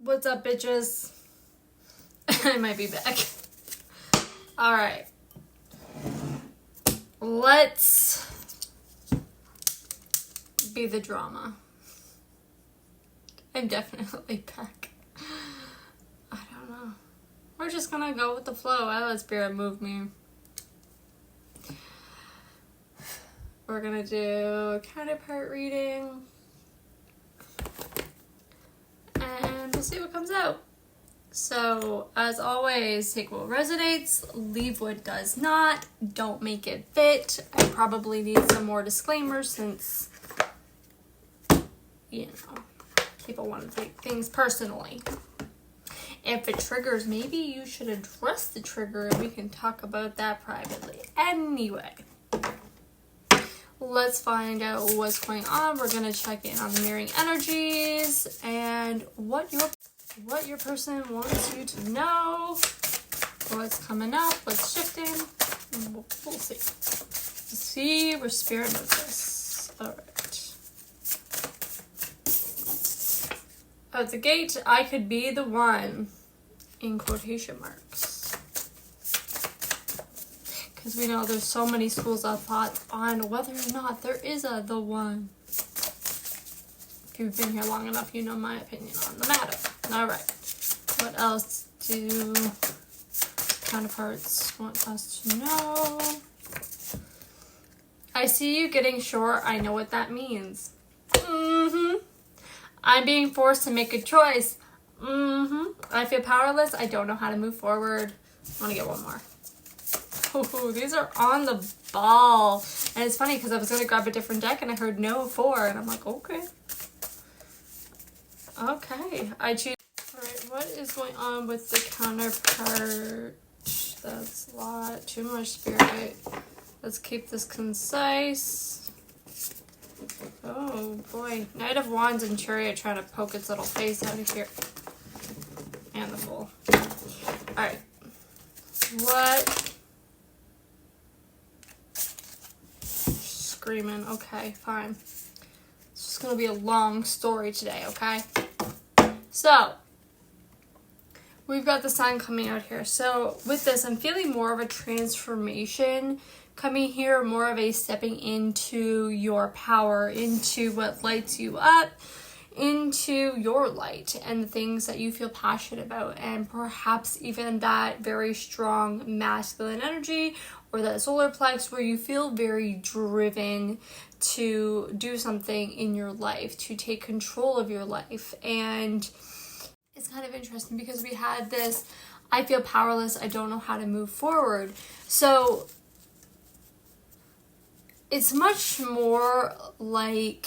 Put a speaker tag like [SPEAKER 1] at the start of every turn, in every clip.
[SPEAKER 1] What's up, bitches? I might be back. Alright. Let's be the drama. I'm definitely back. I don't know. We're just gonna go with the flow. I let spirit move me. We're gonna do a counterpart reading. And we'll see what comes out. So, as always, take what resonates, leave what does not, don't make it fit. I probably need some more disclaimers since, you know, people want to take things personally. If it triggers, maybe you should address the trigger and we can talk about that privately. Anyway, let's find out what's going on. We're going to check in on the mirroring energies and what your person wants you to know, what's coming up, what's shifting. We'll see. Let's see where spirit moves us. All right. At the gate, I could be the one, in quotation marks. Because we know there's so many schools of thought on whether or not there is the one. If you've been here long enough, you know my opinion on the matter. Alright. What else do counterparts want us to know? I see you getting short. I know what that means. I'm being forced to make a choice. I feel powerless. I don't know how to move forward. I want to get one more. Ooh, these are on the ball. And it's funny because I was going to grab a different deck and I heard no 4. And I'm like, okay. Okay. I choose. Alright, what is going on with the counterpart? That's a lot. Too much spirit. Let's keep this concise. Oh boy. Knight of Wands and Chariot trying to poke its little face out of here. And the Fool. Alright. What? Screaming. Okay, fine. It's just gonna be a long story today, okay? So, we've got the Sun coming out here. So, with this, I'm feeling more of a transformation coming here, more of a stepping into your power, into what lights you up, into your light and the things that you feel passionate about, and perhaps even that very strong masculine energy or that solar plex where you feel very driven to do something in your life, to take control of your life. And it's kind of interesting because we had this, I feel powerless, I don't know how to move forward. So it's much more like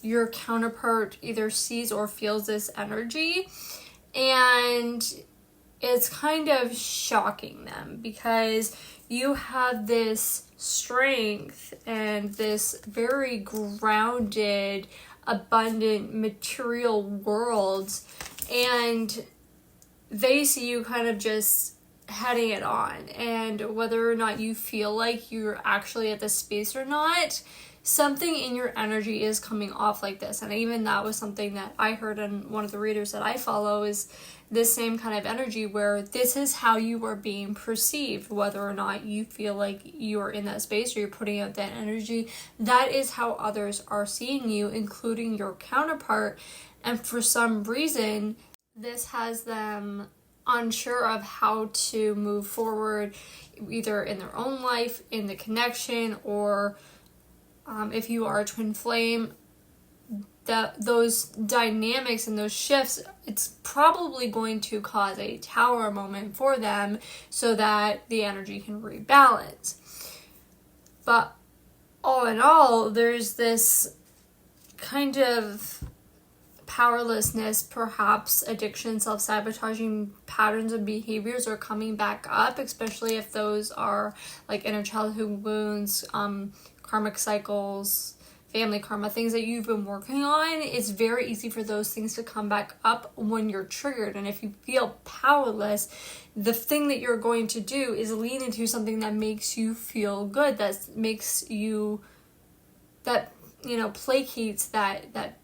[SPEAKER 1] your counterpart either sees or feels this energy, and it's kind of shocking them because you have this strength and this very grounded, abundant material world, and they see you kind of just heading it on. And whether or not you feel like you're actually at this space or not, something in your energy is coming off like this. And even that was something that I heard in one of the readers that I follow, is this same kind of energy where this is how you are being perceived, whether or not you feel like you're in that space or you're putting out that energy. That is how others are seeing you, including your counterpart. And for some reason, this has them unsure of how to move forward, either in their own life, in the connection, or if you are a twin flame, those dynamics and those shifts, it's probably going to cause a tower moment for them so that the energy can rebalance. But all in all, there's this kind of powerlessness, perhaps addiction, self-sabotaging patterns and behaviors are coming back up, especially if those are like inner childhood wounds, karmic cycles, family karma, things that you've been working on. It's very easy for those things to come back up when you're triggered. And if you feel powerless, the thing that you're going to do is lean into something that makes you feel good, that makes you, that, you know, placates that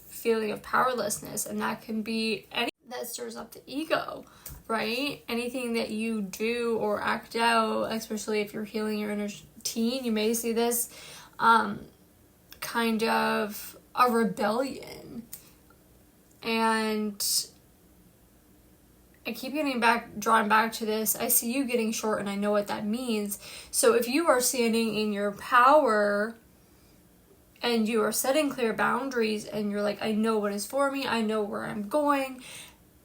[SPEAKER 1] feeling of powerlessness. And that can be that stirs up the ego, right? Anything that you do or act out, especially if you're healing your inner teen, you may see this kind of a rebellion. And I keep getting drawn back to this. I see you getting short, and I know what that means. So if you are standing in your power and you are setting clear boundaries and you're like, I know what is for me, I know where I'm going.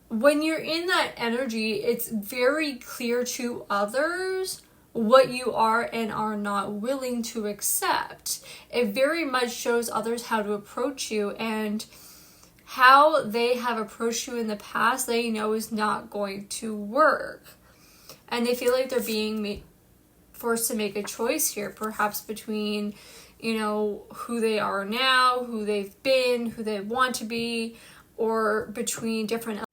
[SPEAKER 1] When you're in that energy, it's very clear to others what you are and are not willing to accept. It very much shows others how to approach you, and how they have approached you in the past, they know is not going to work. And they feel like they're being forced to make a choice here, perhaps between, who they are now, who they've been, who they want to be, or between different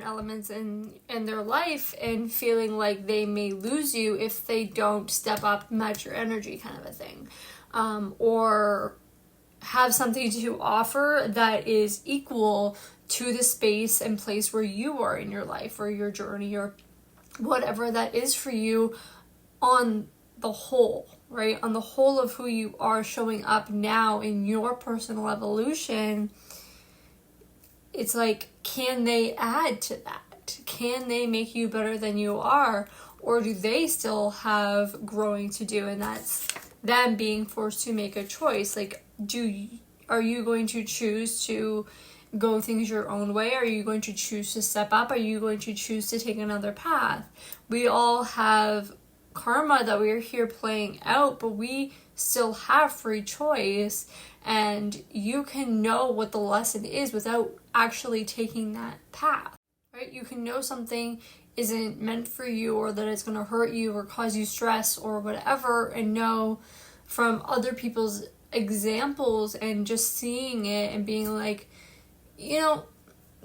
[SPEAKER 1] elements in their life, and feeling like they may lose you if they don't step up, match your energy, kind of a thing. Or have something to offer that is equal to the space and place where you are in your life or your journey or whatever that is for you on the whole, right? On the whole of who you are showing up now in your personal evolution. It's like, can they add to that? Can they make you better than you are? Or do they still have growing to do? And that's them being forced to make a choice. Like, are you going to choose to go things your own way? Are you going to choose to step up? Are you going to choose to take another path? We all have karma that we are here playing out, but we still have free choice, and you can know what the lesson is without actually taking that path, right? You can know something isn't meant for you, or that it's going to hurt you or cause you stress or whatever, and know from other people's examples and just seeing it and being like, no,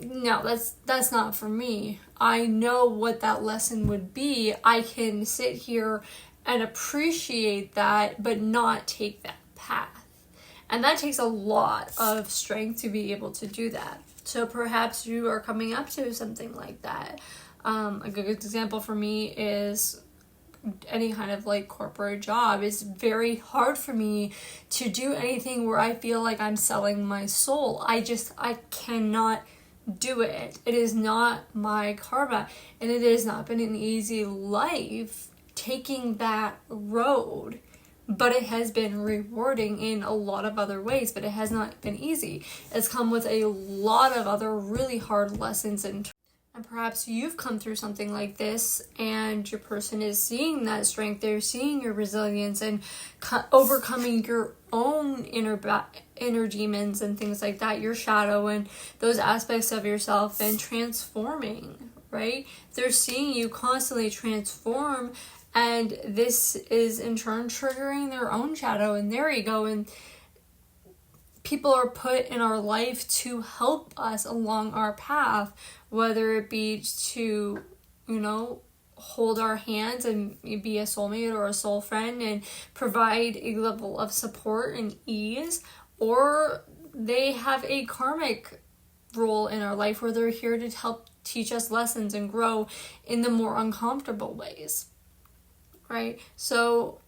[SPEAKER 1] that's not for me. I know what that lesson would be. I can sit here and appreciate that, but not take that path. And that takes a lot of strength to be able to do that. So perhaps you are coming up to something like that. A good example for me is any kind of like corporate job. Is very hard for me to do anything where I feel like I'm selling my soul. I cannot do it. It is not my karma, and it has not been an easy life taking that road, but it has been rewarding in a lot of other ways, but it has not been easy. It's come with a lot of other really hard lessons, and perhaps you've come through something like this, and your person is seeing that strength. They're seeing your resilience and overcoming your own inner demons and things like that, your shadow and those aspects of yourself, and transforming, right? They're seeing you constantly transform, and this is in turn triggering their own shadow and their ego. And people are put in our life to help us along our path, whether it be to, hold our hands and be a soulmate or a soul friend and provide a level of support and ease, or they have a karmic role in our life where they're here to help teach us lessons and grow in the more uncomfortable ways, right? So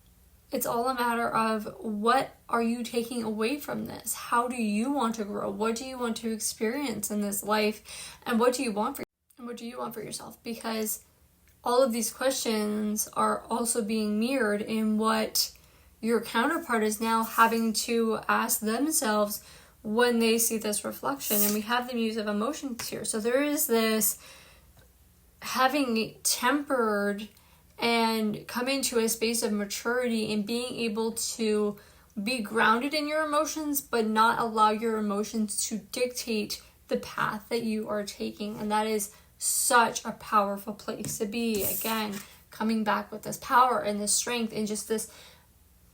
[SPEAKER 1] it's all a matter of, what are you taking away from this? How do you want to grow? What do you want to experience in this life? And what do you want for yourself? Because all of these questions are also being mirrored in what your counterpart is now having to ask themselves when they see this reflection. And we have the muse of emotions here. So there is this having tempered and coming to a space of maturity and being able to be grounded in your emotions, but not allow your emotions to dictate the path that you are taking. And that is such a powerful place to be. Again, coming back with this power and this strength and just this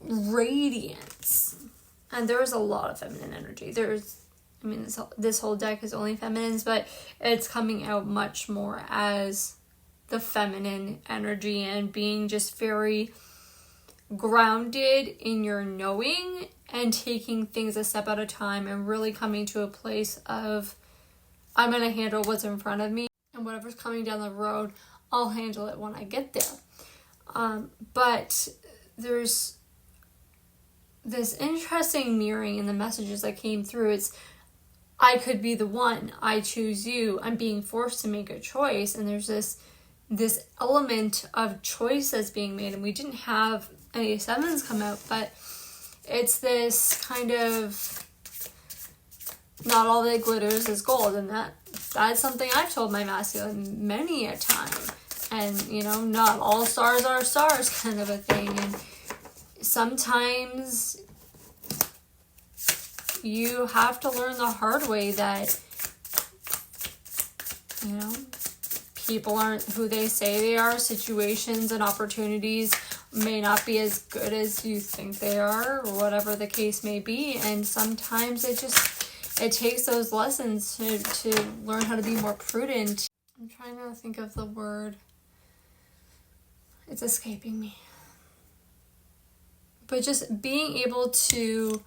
[SPEAKER 1] radiance. And there is a lot of feminine energy. This whole deck is only feminines, but it's coming out much more as the feminine energy, and being just very grounded in your knowing and taking things a step at a time, and really coming to a place of, I'm going to handle what's in front of me, and whatever's coming down the road, I'll handle it when I get there. But there's this interesting mirroring in the messages that came through. It's, I could be the one, I choose you, I'm being forced to make a choice, and there's this element of choice that's being made, and we didn't have any sevens come out, but it's this kind of, not all that glitters is gold, and that's something I've told my masculine many a time. And, you know, not all stars are stars kind of a thing. And sometimes you have to learn the hard way that, you know, people aren't who they say they are. Situations and opportunities may not be as good as you think they are, or whatever the case may be. And sometimes it takes those lessons to learn how to be more prudent. I'm trying to think of the word. It's escaping me. But just being able to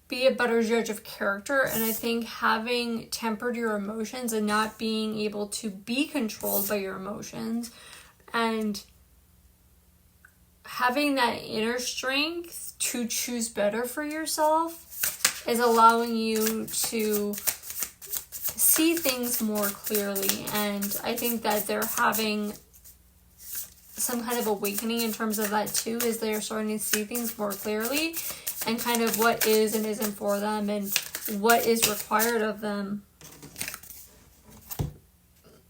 [SPEAKER 1] be a better judge of character. And I think having tempered your emotions and not being able to be controlled by your emotions, and having that inner strength to choose better for yourself is allowing you to see things more clearly. And I think that they're having some kind of awakening in terms of that too, is they're starting to see things more clearly and kind of what is and isn't for them and what is required of them.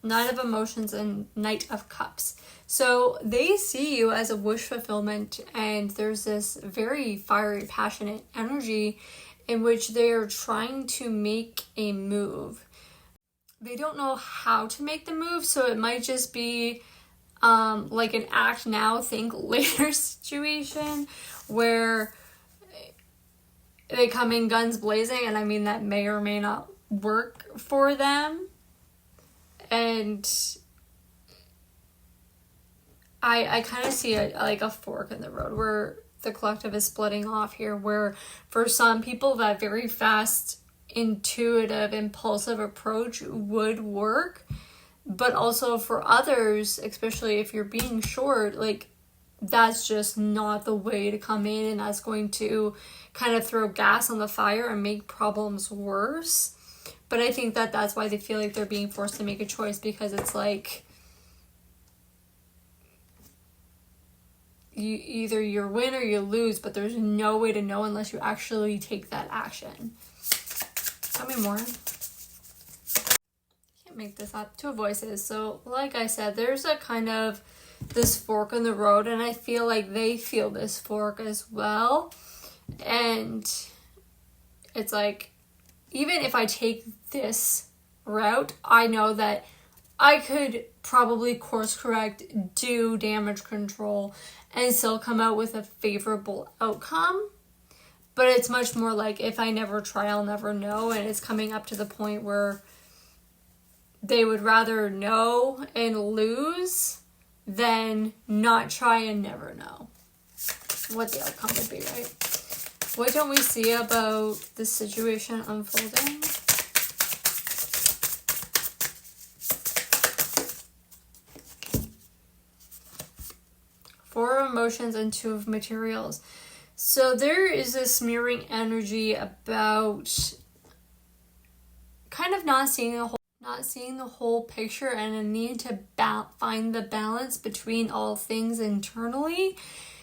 [SPEAKER 1] Knight of Emotions and Knight of Cups. So they see you as a wish fulfillment, and there's this very fiery, passionate energy in which they're trying to make a move. They don't know how to make the move, so it might just be like an act now, think later situation where they come in guns blazing, and I mean that may or may not work for them. And I kind of see it like a fork in the road where the collective is splitting off here, where for some people that very fast, intuitive, impulsive approach would work, but also for others, especially if you're being short, like that's just not the way to come in, and that's going to kind of throw gas on the fire and make problems worse. But I think that that's why they feel like they're being forced to make a choice, because it's like either you win or you lose, but there's no way to know unless you actually take that action. Tell me more. Can't make this up. Two voices. So like I said, there's a kind of this fork in the road, and I feel like they feel this fork as well. And it's like, even if I take this route, I know that I could probably course correct, do damage control, and still come out with a favorable outcome. But it's much more like, if I never try, I'll never know. And it's coming up to the point where they would rather know and lose than not try and never know what the outcome would be, right? What don't we see about this situation unfolding? Four of Emotions and Two of Materials. So there is this mirroring energy about kind of not seeing the whole picture, and a need to find the balance between all things internally,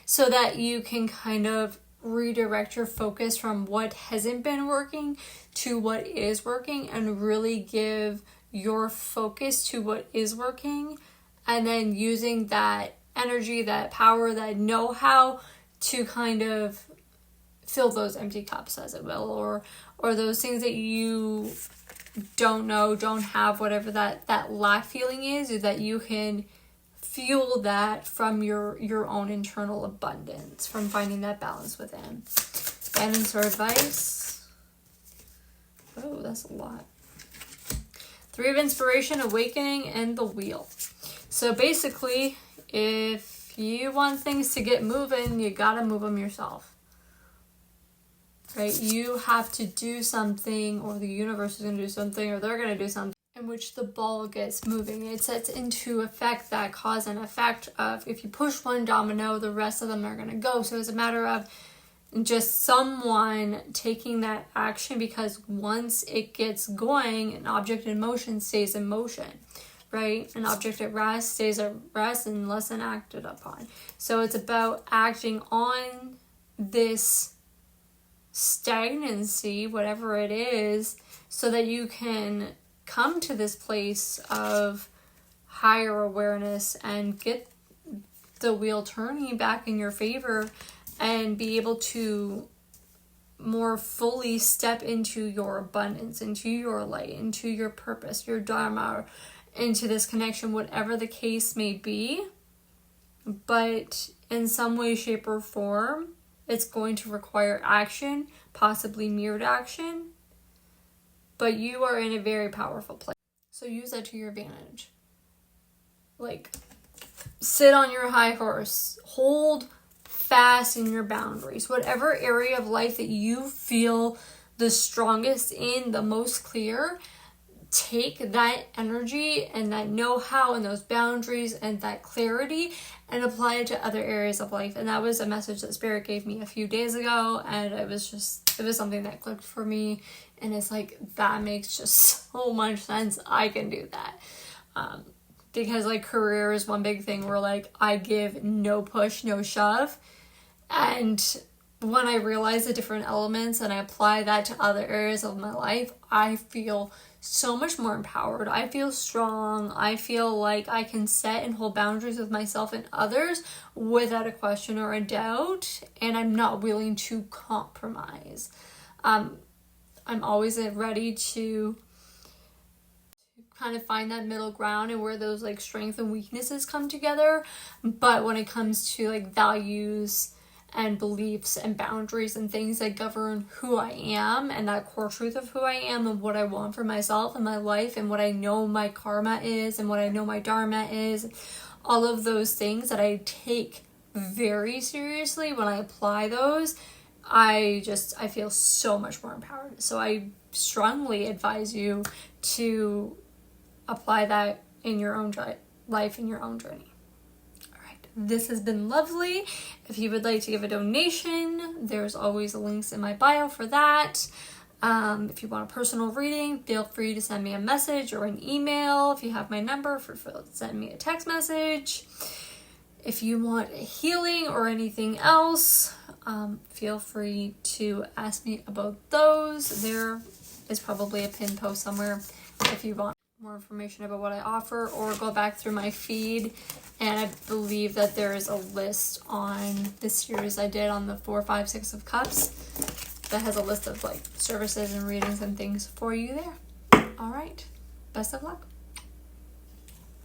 [SPEAKER 1] so that you can kind of redirect your focus from what hasn't been working to what is working, and really give your focus to what is working, and then using that energy, that power, that know-how to kind of fill those empty cups, as it will, or those things that you don't know, don't have, whatever that lack feeling is, or that you can fuel that from your own internal abundance, from finding that balance within. Guidance or advice. Oh, that's a lot. Three of Inspiration, Awakening, and the Wheel. So basically, if you want things to get moving, you gotta move them yourself. Right? You have to do something, or the universe is gonna do something, or they're gonna do something. in which the ball gets moving. It sets into effect that cause and effect of if you push one domino, the rest of them are going to go. So it's a matter of just someone taking that action, because once it gets going, an object in motion stays in motion, right? An object at rest stays at rest unless acted upon. So it's about acting on this stagnancy, whatever it is, so that you can come to this place of higher awareness and get the wheel turning back in your favor and be able to more fully step into your abundance, into your light, into your purpose, your dharma, into this connection, whatever the case may be. But in some way, shape, or form, it's going to require action, possibly mirrored action. But you are in a very powerful place. So use that to your advantage. Like, sit on your high horse. Hold fast in your boundaries. Whatever area of life that you feel the strongest in, the most clear, take that energy and that know-how and those boundaries and that clarity and apply it to other areas of life. And that was a message that Spirit gave me a few days ago, and it was something that clicked for me. And it's like, that makes just so much sense. I can do that. Because like career is one big thing where like I give no push, no shove. And when I realize the different elements and I apply that to other areas of my life, I feel so much more empowered. I feel strong. I feel like I can set and hold boundaries with myself and others without a question or a doubt. And I'm not willing to compromise. I'm always ready to kind of find that middle ground and where those like strengths and weaknesses come together. But when it comes to like values and beliefs and boundaries and things that govern who I am and that core truth of who I am and what I want for myself and my life and what I know my karma is and what I know my dharma is, all of those things that I take very seriously, when I apply those, I feel so much more empowered. So I strongly advise you to apply that in your own life, in your own journey. This has been lovely. If you would like to give a donation, there's always links in my bio for that. If you want a personal reading, feel free to send me a message or an email. If you have my number, send me a text message. If you want a healing or anything else, feel free to ask me about those. There is probably a pinned post somewhere if you want more information about what I offer, or go back through my feed, and I believe that there is a list on this series I did on the 4, 5, 6 of Cups that has a list of like services and readings and things for you there. All right, best of luck.